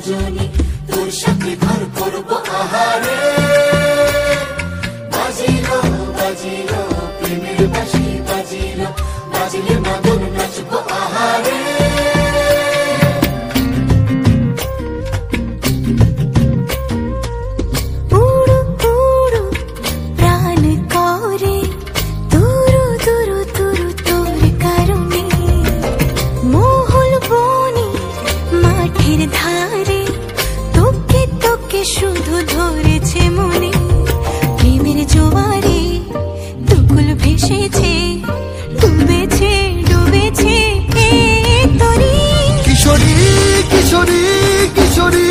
রজনী, তোর সাথে ঘর করবো আহারে। বাজিলো বাজিলো প্রেমের বাঁশি, বাজিলো বাজিলে মদন নাচবো আহারে। শুধু ধরেছে মনে প্রেমের জোয়ারে, দুকুল ভেসেছে, ডুবেছে ডুবেছে তরি। কিশোরী কিশোরী কিশোরী